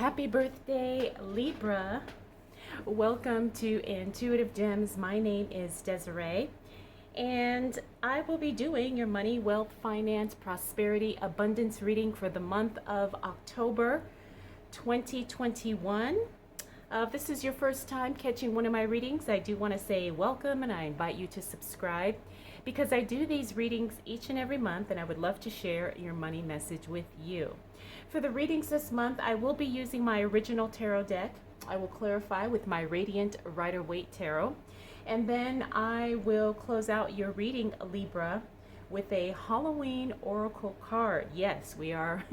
Happy birthday, Libra. Welcome to Intuitive Gems. My name is Desiree, and I will be doing your money, wealth, finance, prosperity, abundance reading for the month of October 2021. If this is your first time catching one of my readings, I do want to say welcome and I invite you to subscribe because I do these readings each and every month and I would love to share your money message with you. For the readings this month, I will be using my original tarot deck. I will clarify with my Radiant Rider-Waite Tarot. And then I will close out your reading, Libra, with a Halloween Oracle card. Yes, we are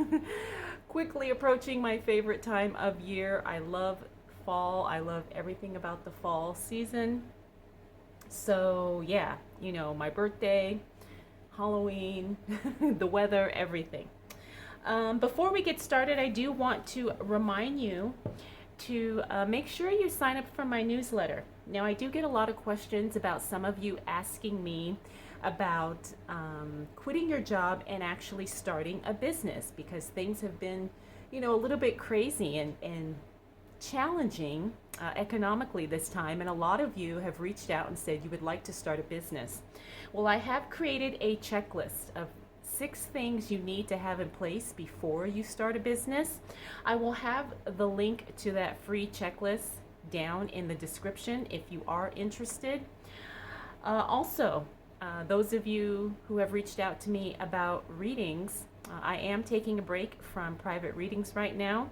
quickly approaching my favorite time of year. I love fall. I love everything about the fall season. So yeah, you know, my birthday, Halloween, the weather, everything. Before we get started, I do want to remind you to make sure you sign up for my newsletter. Now, I do get a lot of questions about some of you asking me about quitting your job and actually starting a business because things have been, you know, a little bit crazy and challenging economically this time, and a lot of you have reached out and said you would like to start a business. Well, I have created a checklist of 6 things you need to have in place before you start a business. I will have the link to that free checklist down in the description if you are interested. Also, those of you who have reached out to me about readings, I am taking a break from private readings right now,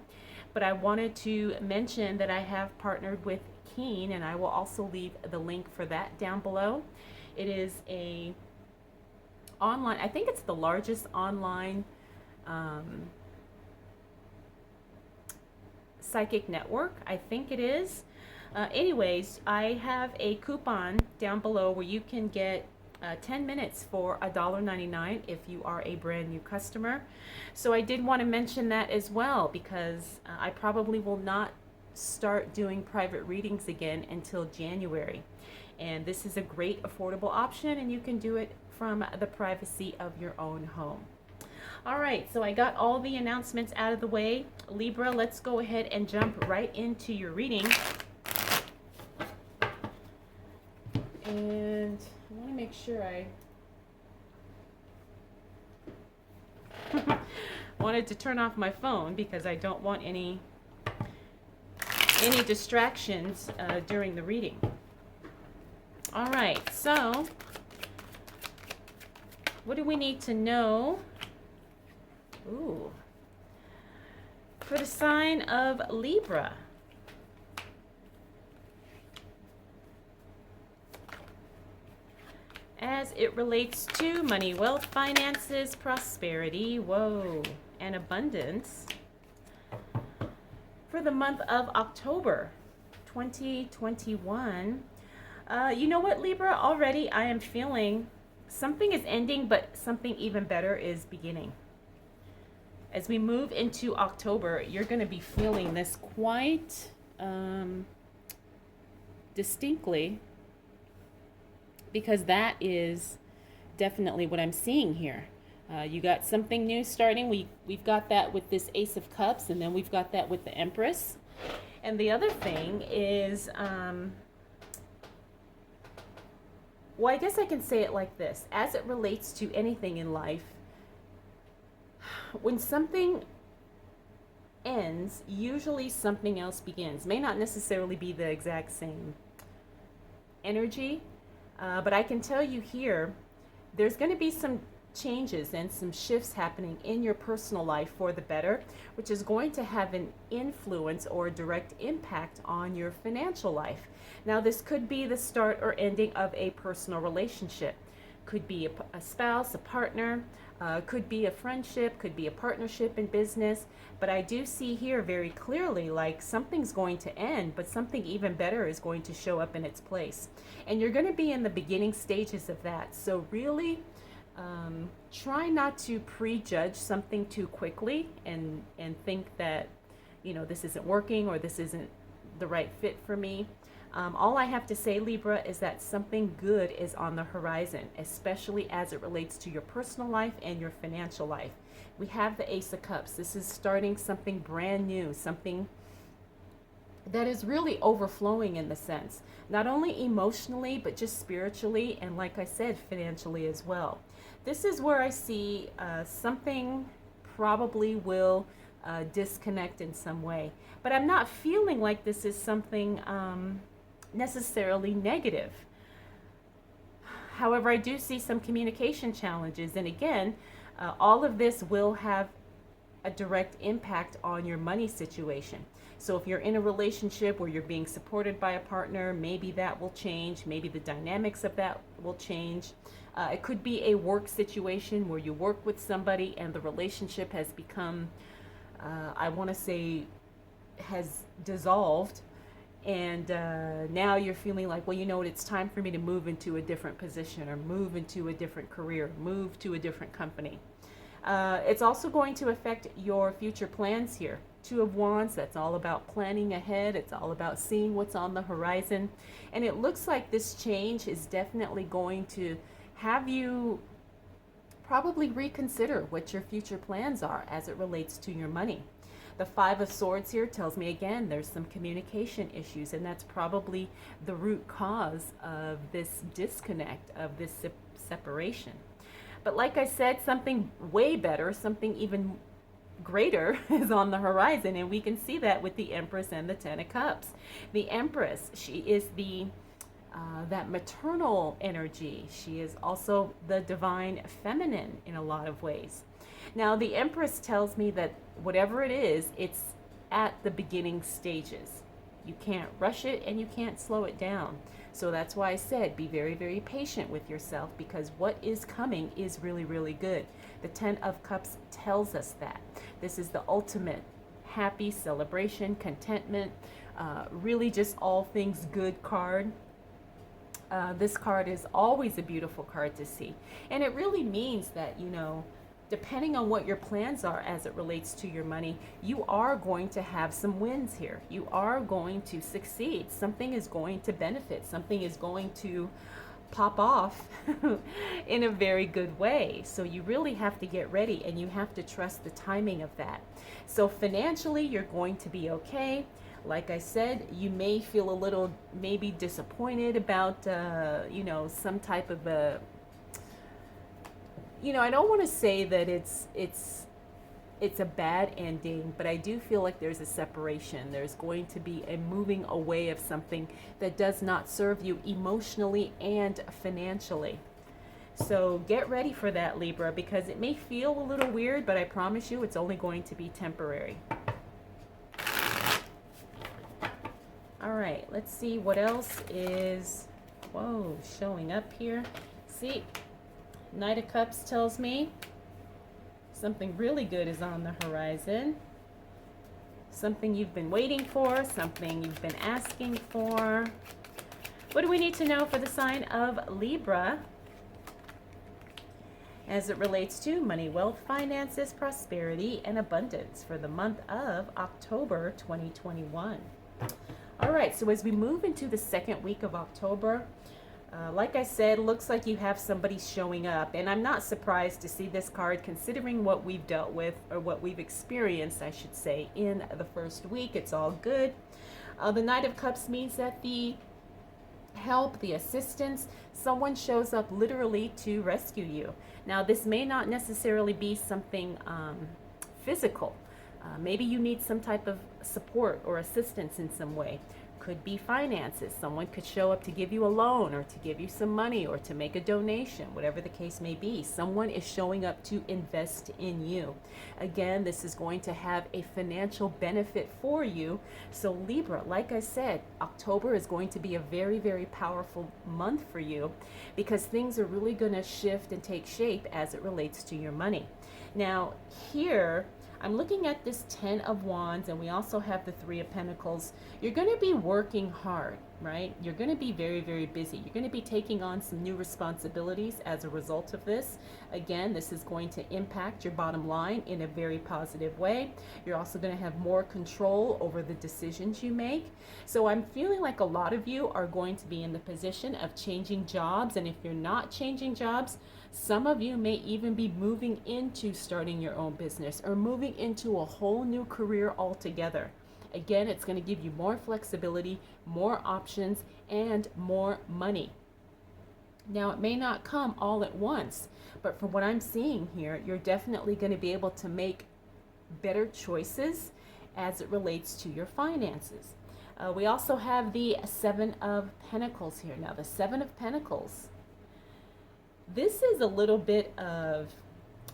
but I wanted to mention that I have partnered with Keen, and I will also leave the link for that down below. It is a online, I think it's the largest online psychic network. I think it is. Anyways, I have a coupon down below where you can get 10 minutes for $1.99 if you are a brand new customer. So I did want to mention that as well because I probably will not start doing private readings again until January. And this is a great affordable option and you can do it from the privacy of your own home. All right, so I got all the announcements out of the way. Libra, let's go ahead and jump right into your reading. And I want to make sure I wanted to turn off my phone because I don't want any distractions during the reading. All right, so what do we need to know? Ooh. For the sign of Libra. As it relates to money, wealth, finances, prosperity, whoa, and abundance. For the month of October 2021. You know what, Libra? Already I am feeling something is ending, but something even better is beginning. As we move into October, you're going to be feeling this quite distinctly because that is definitely what I'm seeing here. You got something new starting. We've got that with this Ace of Cups, and then we've got that with the Empress. And the other thing is, well, I guess I can say it like this. As it relates to anything in life, when something ends, usually something else begins. May not necessarily be the exact same energy, but I can tell you here, there's going to be some changes and some shifts happening in your personal life for the better, which is going to have an influence or a direct impact on your financial life. Now, this could be the start or ending of a personal relationship. Could be a spouse, a partner, could be a friendship, could be a partnership in business. But I do see here very clearly like something's going to end, but something even better is going to show up in its place. And you're going to be in the beginning stages of that. So really, try not to prejudge something too quickly and think that, you know, this isn't working or this isn't the right fit for me. All I have to say, Libra, is that something good is on the horizon, especially as it relates to your personal life and your financial life. We have the Ace of Cups. This is starting something brand new, something that is really overflowing in the sense, not only emotionally, but just spiritually, and like I said, financially as well. This is where I see something probably will disconnect in some way. But I'm not feeling like this is something necessarily negative. However, I do see some communication challenges. And again, all of this will have a direct impact on your money situation. So if you're in a relationship where you're being supported by a partner, maybe that will change. Maybe the dynamics of that will change. It could be a work situation where you work with somebody and the relationship has become, I want to say, has dissolved. And now you're feeling like, well, you know what, it's time for me to move into a different position or move into a different career, move to a different company. It's also going to affect your future plans here. Two of Wands, that's all about planning ahead. It's all about seeing what's on the horizon. And it looks like this change is definitely going to have you probably reconsider what your future plans are as it relates to your money. The Five of Swords here tells me again there's some communication issues, and that's probably the root cause of this disconnect, of this separation. But like I said, something way better, something even greater is on the horizon, and we can see that with the Empress and the Ten of Cups. The Empress, she is the that maternal energy. She is also the divine feminine in a lot of ways. Now, the Empress tells me that whatever it is, it's at the beginning stages. You can't rush it and you can't slow it down. So that's why I said be very, very patient with yourself, because what is coming is really, really good. The Ten of Cups tells us that. This is the ultimate happy celebration, contentment, really just all things good card. This card is always a beautiful card to see. And it really means that, you know, depending on what your plans are as it relates to your money, you are going to have some wins here. You are going to succeed. Something is going to benefit. Something is going to pop off in a very good way. So you really have to get ready, and you have to trust the timing of that. So financially, you're going to be okay. Like I said, you may feel a little maybe disappointed about, you know, some type of a, you know, I don't want to say that it's a bad ending, but I do feel like there's a separation. There's going to be a moving away of something that does not serve you emotionally and financially. So get ready for that, Libra, because it may feel a little weird, but I promise you it's only going to be temporary. All right, let's see what else is, whoa, showing up here. See, Knight of Cups tells me something really good is on the horizon. Something you've been waiting for, something you've been asking for. What do we need to know for the sign of Libra as it relates to money, wealth, finances, prosperity, and abundance for the month of October 2021? All right, so as we move into the second week of October, like I said, looks like you have somebody showing up, and I'm not surprised to see this card considering what we've dealt with, or what we've experienced, I should say, in the first week. It's all good. The Knight of Cups means that the help, the assistance, someone shows up literally to rescue you. Now, this may not necessarily be something physical. Maybe you need some type of support or assistance in some way. Could be finances. Someone could show up to give you a loan, or to give you some money, or to make a donation, whatever the case may be. Someone is showing up to invest in you. Again, this is going to have a financial benefit for you. So Libra, like I said, October is going to be a very, very powerful month for you, because things are really going to shift and take shape as it relates to your money. Now, here, I'm looking at this Ten of Wands, and we also have the Three of Pentacles. You're going to be working hard. right? You're going to be very, very busy. You're going to be taking on some new responsibilities as a result of this. Again, this is going to impact your bottom line in a very positive way. You're also going to have more control over the decisions you make. So I'm feeling like a lot of you are going to be in the position of changing jobs. And if you're not changing jobs, some of you may even be moving into starting your own business or moving into a whole new career altogether. Again, it's going to give you more flexibility, more options, and more money. Now, it may not come all at once, but from what I'm seeing here, you're definitely going to be able to make better choices as it relates to your finances. We also have the Seven of Pentacles here. Now, the Seven of Pentacles, this is a little bit of,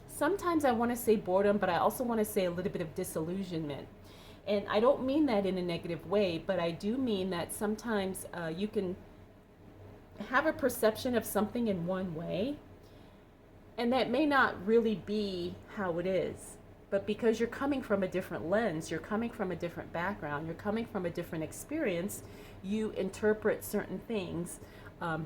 sometimes I want to say boredom, but I also want to say a little bit of disillusionment. And I don't mean that in a negative way, but I do mean that sometimes you can have a perception of something in one way, and that may not really be how it is. But because you're coming from a different lens, you're coming from a different background, you're coming from a different experience, you interpret certain things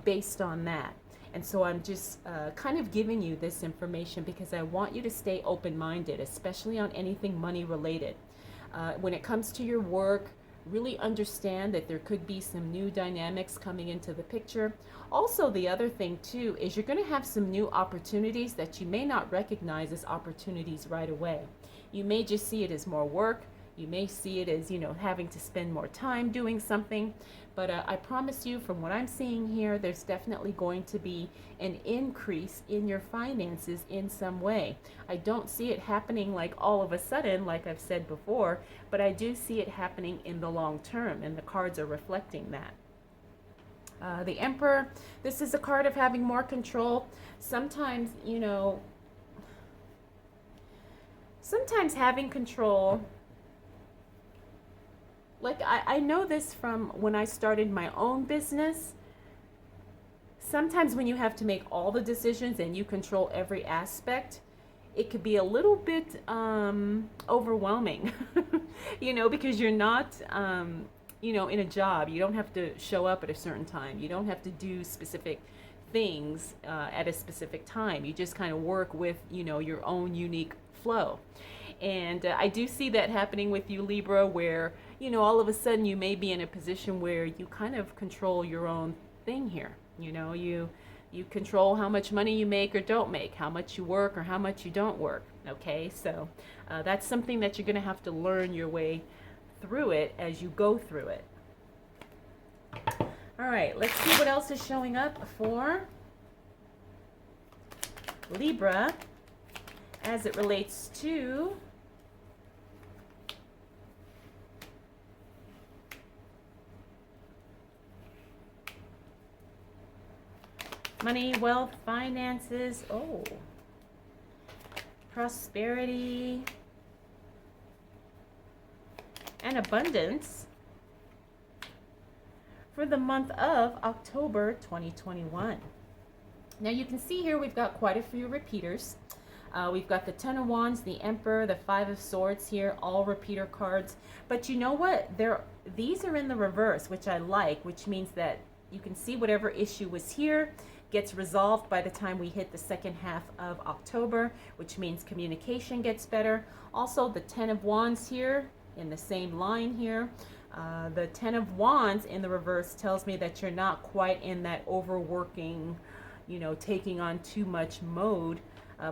based on that. And so I'm just kind of giving you this information because I want you to stay open-minded, especially on anything money related. When it comes to your work, really understand that there could be some new dynamics coming into the picture. Also, the other thing too is you're going to have some new opportunities that you may not recognize as opportunities right away. You may just see it as more work. You may see it as, having to spend more time doing something. But I promise you, from what I'm seeing here, there's definitely going to be an increase in your finances in some way. I don't see it happening like all of a sudden, like I've said before, but I do see it happening in the long term, and the cards are reflecting that. The Emperor, this is a card of having more control. Sometimes, sometimes having control, like I know this from when I started my own business. Sometimes when you have to make all the decisions and you control every aspect, it could be a little bit overwhelming, because you're not, in a job. You don't have to show up at a certain time. You don't have to do specific things at a specific time. You just kind of work with, your own unique flow. And I do see that happening with you, Libra, where, all of a sudden you may be in a position where you kind of control your own thing here. You control how much money you make or don't make, how much you work or how much you don't work. Okay, so that's something that you're going to have to learn your way through it as you go through it. All right, let's see what else is showing up for Libra as it relates to money, wealth, finances, prosperity, and abundance for the month of October 2021. Now you can see here we've got quite a few repeaters. We've got the Ten of Wands, the Emperor, the Five of Swords here, all repeater cards. But you know what? These are in the reverse, which I like, which means that you can see whatever issue was here gets resolved by the time we hit the second half of October, which means communication gets better. Also, the Ten of Wands here in the same line here. The Ten of Wands in the reverse tells me that you're not quite in that overworking, taking on too much mode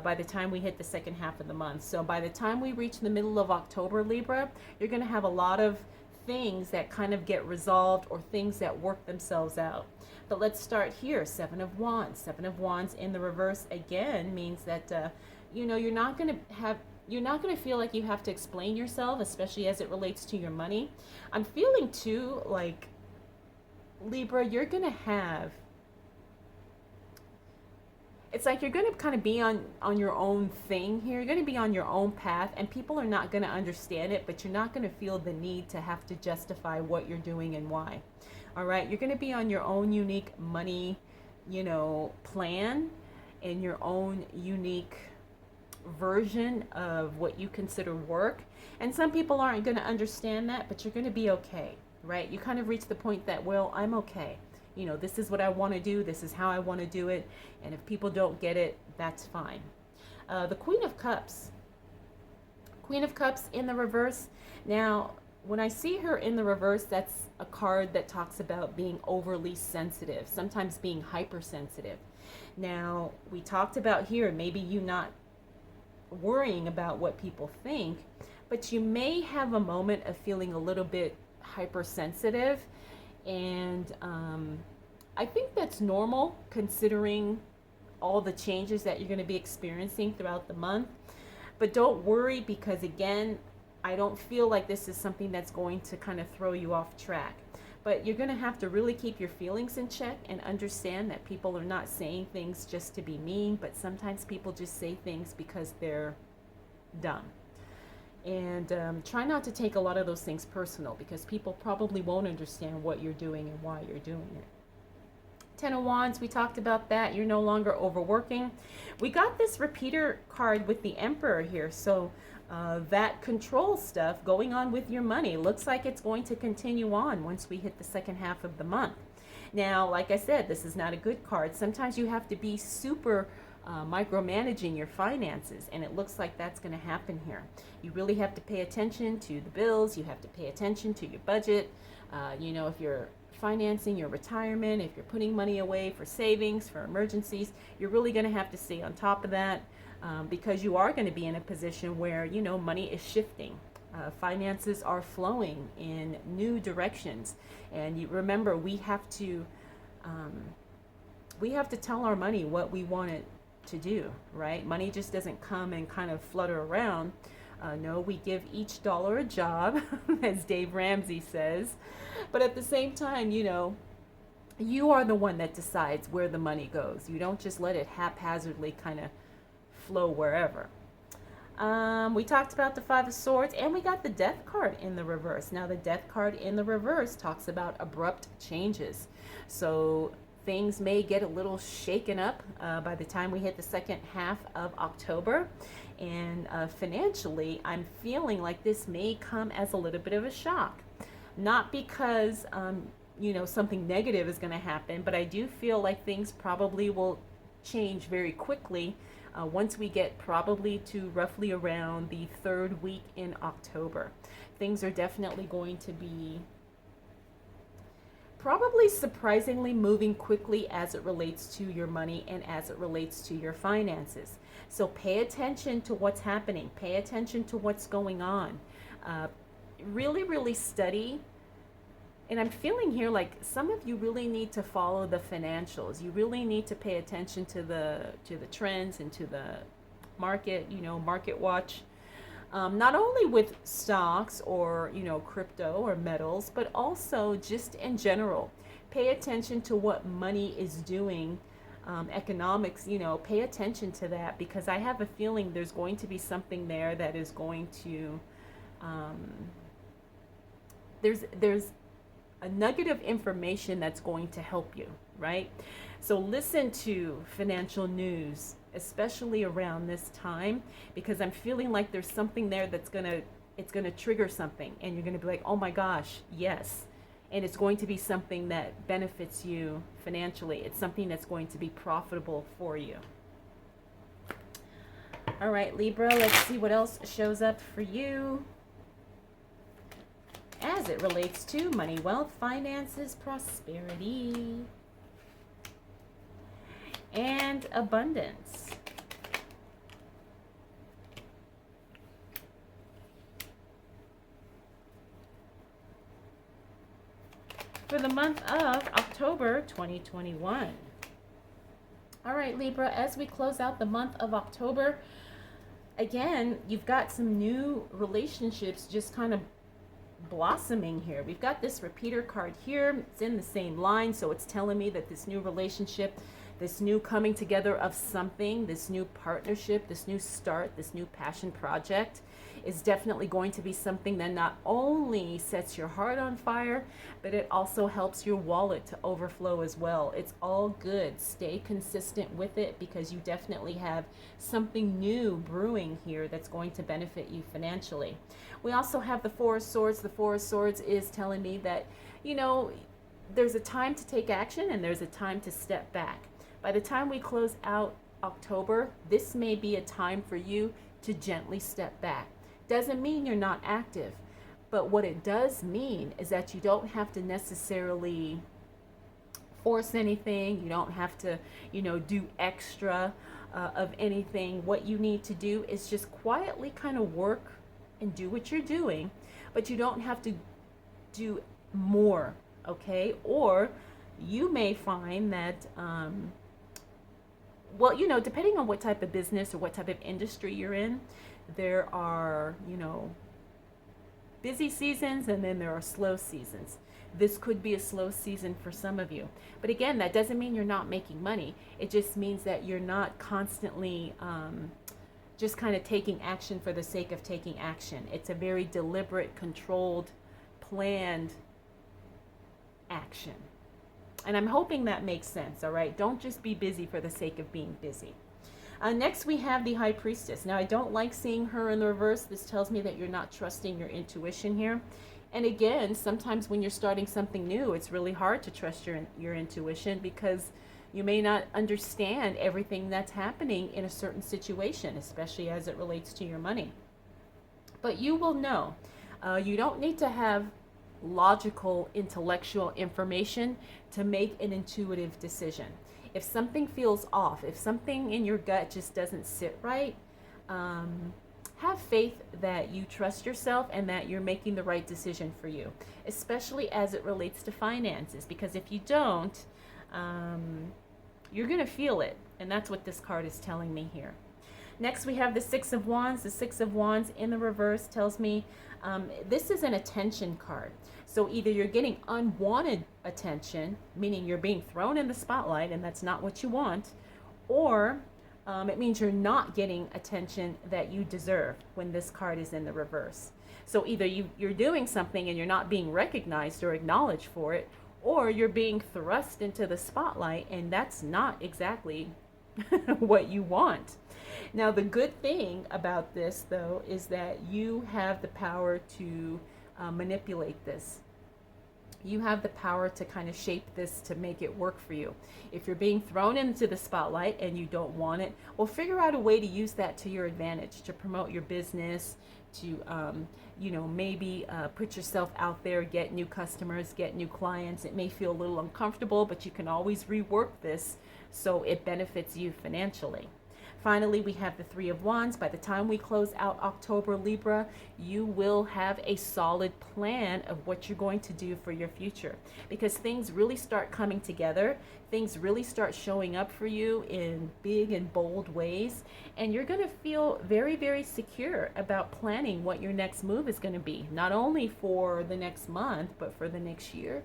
by the time we hit the second half of the month. So by the time we reach the middle of October, Libra, you're going to have a lot of things that kind of get resolved or things that work themselves out. But let's start here. Seven of Wands. Seven of Wands in the reverse again means that you're not going to feel like you have to explain yourself, especially as it relates to your money. I'm feeling too like, Libra, you're going to have, it's like you're going to kind of be on your own thing here. You're going to be on your own path, and people are not going to understand it, but you're not going to feel the need to have to justify what you're doing and why. All right, you're going to be on your own unique money, plan, and your own unique version of what you consider work. And some people aren't going to understand that, but you're going to be okay. right? You kind of reach the point that, well, I'm okay. You know, this is what I want to do. This is how I want to do it. And if people don't get it, that's fine. The Queen of Cups. Queen of Cups in the reverse. Now, when I see her in the reverse, that's a card that talks about being overly sensitive, sometimes being hypersensitive. Now, we talked about here, maybe you not worrying about what people think, but you may have a moment of feeling a little bit hypersensitive. And I think that's normal considering all the changes that you're going to be experiencing throughout the month. But don't worry, because again, I don't feel like this is something that's going to kind of throw you off track. But you're going to have to really keep your feelings in check and understand that people are not saying things just to be mean, but sometimes people just say things because they're dumb. And try not to take a lot of those things personal, because people probably won't understand what you're doing and why you're doing it. Ten of Wands, we talked about that. You're no longer overworking. We got this repeater card with the Emperor here. So that control stuff going on with your money looks like it's going to continue on once we hit the second half of the month. Now, like I said, this is not a good card. Sometimes you have to be super micromanaging your finances, and it looks like that's going to happen here. You really have to pay attention to the bills. You have to pay attention to your budget. You know, if you're financing your retirement, if you're putting money away for savings, for emergencies, you're really going to have to stay on top of that, because you are going to be in a position where, you know, money is shifting. Finances are flowing in new directions. And you remember, we have to tell our money what we want it to do, right? Money just doesn't come and kind of flutter around. No, we give each dollar a job, as Dave Ramsey says. But at the same time, you know, you are the one that decides where the money goes. You don't just let it haphazardly kind of flow wherever. We talked about the Five of Swords, and we got the Death card in the reverse. Now, the Death card in the reverse talks about abrupt changes. So things may get a little shaken up by the time we hit the second half of October. And financially, I'm feeling like this may come as a little bit of a shock. Not because, you know, something negative is going to happen, but I do feel like things probably will change very quickly once we get probably to roughly around the third week in October. Things are definitely going to be probably surprisingly moving quickly as it relates to your money and as it relates to your finances. So pay attention to what's happening. Pay attention to what's going on. Really study. And I'm feeling here like some of you really need to follow the financials. You really need to pay attention to the trends and to the market, you know, market watch. Not only with stocks or, you know, crypto or metals, but also just in general. Pay attention to what money is doing. Economics, you know, pay attention to that, because I have a feeling there's going to be something there that is going to, there's a nugget of information that's going to help you, right? So listen to financial news, especially around this time, because I'm feeling like there's something there that's it's gonna trigger something, and you're gonna be like, oh my gosh, yes. And it's going to be something that benefits you financially. It's something that's going to be profitable for you. All right, Libra, let's see what else shows up for you as it relates to money, wealth, finances, prosperity, and abundance. For the month of October 2021. All right, Libra, as we close out the month of October, again, you've got some new relationships just kind of blossoming here. We've got this repeater card here. It's in the same line, so it's telling me that this new relationship, this new coming together of something, this new partnership, this new start, this new passion project is definitely going to be something that not only sets your heart on fire, but it also helps your wallet to overflow as well. It's all good. Stay consistent with it because you definitely have something new brewing here that's going to benefit you financially. We also have the Four of Swords. The Four of Swords is telling me that, you know, there's a time to take action and there's a time to step back. By the time we close out October, this may be a time for you to gently step back. Doesn't mean you're not active, but what it does mean is that you don't have to necessarily force anything. You don't have to, do extra of anything. What you need to do is just quietly kind of work and do what you're doing, but you don't have to do more, okay? Or you may find that, depending on what type of business or what type of industry you're in, there are, busy seasons and then there are slow seasons. This could be a slow season for some of you. But again, that doesn't mean you're not making money. It just means that you're not constantly just kind of taking action for the sake of taking action. It's a very deliberate, controlled, planned action. And I'm hoping that makes sense, all right? Don't just be busy for the sake of being busy. Next, we have the High Priestess. Now, I don't like seeing her in the reverse. This tells me that you're not trusting your intuition here. And again, sometimes when you're starting something new, it's really hard to trust your intuition because you may not understand everything that's happening in a certain situation, especially as it relates to your money. But you will know. You don't need to have logical, intellectual information to make an intuitive decision. If something feels off, if something in your gut just doesn't sit right, have faith that you trust yourself and that you're making the right decision for you, especially as it relates to finances. Because if you don't, you're going to feel it. And that's what this card is telling me here. Next, we have the Six of Wands. The Six of Wands in the reverse tells me this is an attention card. So either you're getting unwanted attention, meaning you're being thrown in the spotlight and that's not what you want, or it means you're not getting attention that you deserve when this card is in the reverse. So either you're doing something and you're not being recognized or acknowledged for it, or you're being thrust into the spotlight and that's not exactly what you want. Now, the good thing about this, though, is that you have the power to manipulate this. You have the power to kind of shape this to make it work for you. If you're being thrown into the spotlight and you don't want it, well, figure out a way to use that to your advantage, to promote your business, to, maybe put yourself out there, get new customers, get new clients. It may feel a little uncomfortable, but you can always rework this so it benefits you financially. Finally, we have the Three of Wands. By the time we close out October, Libra, you will have a solid plan of what you're going to do for your future, because things really start coming together. Things really start showing up for you in big and bold ways, and you're going to feel very, very secure about planning what your next move is going to be, not only for the next month, but for the next year,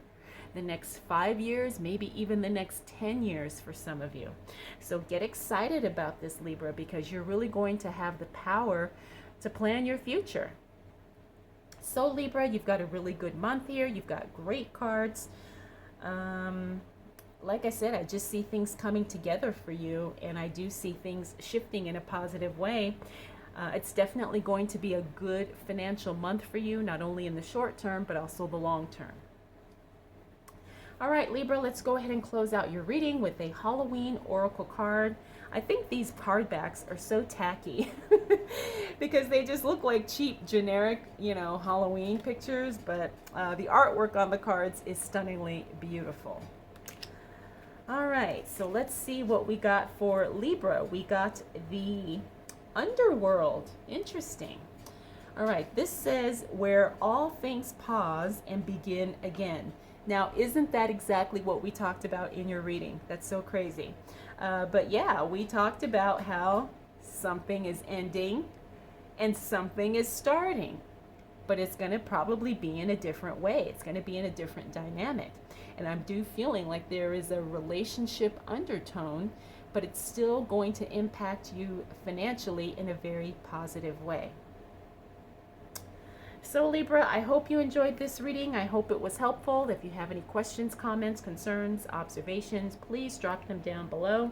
the next 5 years, maybe even the next 10 years for some of you. So get excited about this, Libra, because you're really going to have the power to plan your future. So Libra, you've got a really good month here. You've got great cards. Like I said, I just see things coming together for you, and I do see things shifting in a positive way. It's definitely going to be a good financial month for you, not only in the short term, but also the long term. All right, Libra, let's go ahead and close out your reading with a Halloween Oracle card. I think these card backs are so tacky because they just look like cheap, generic, Halloween pictures, but the artwork on the cards is stunningly beautiful. All right, so let's see what we got for Libra. We got the Underworld. Interesting. All right, this says where all things pause and begin again. Now, isn't that exactly what we talked about in your reading? That's so crazy. But yeah, we talked about how something is ending and something is starting, but it's going to probably be in a different way. It's going to be in a different dynamic. And I'm feeling like there is a relationship undertone, but it's still going to impact you financially in a very positive way. So Libra, I hope you enjoyed this reading. I hope it was helpful. If you have any questions, comments, concerns, observations, please drop them down below.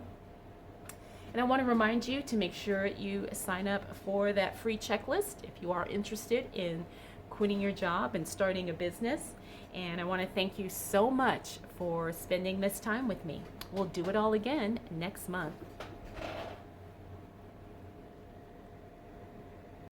And I want to remind you to make sure you sign up for that free checklist if you are interested in quitting your job and starting a business. And I want to thank you so much for spending this time with me. We'll do it all again next month.